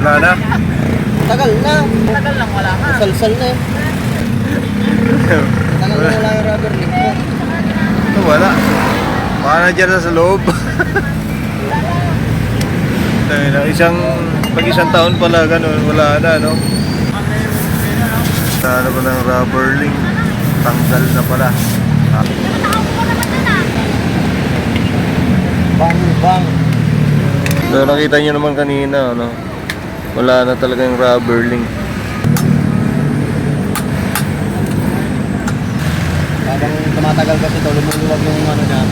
Wala na. Tagal na. Tagal lang, wala ka. Salsal na eh. Tagal na wala yung rubber link mo. Wala. Baka na dyan sa loob. Pag isang taon pala ganun, wala na, no? Ano ba ng rubber link? Tanggal na pala. Bang, bang. So nakita nyo naman kanina, ano? Wala na talaga yung rubber link. Habang tumatagal kasi ito, lumuluwag yung ano niya,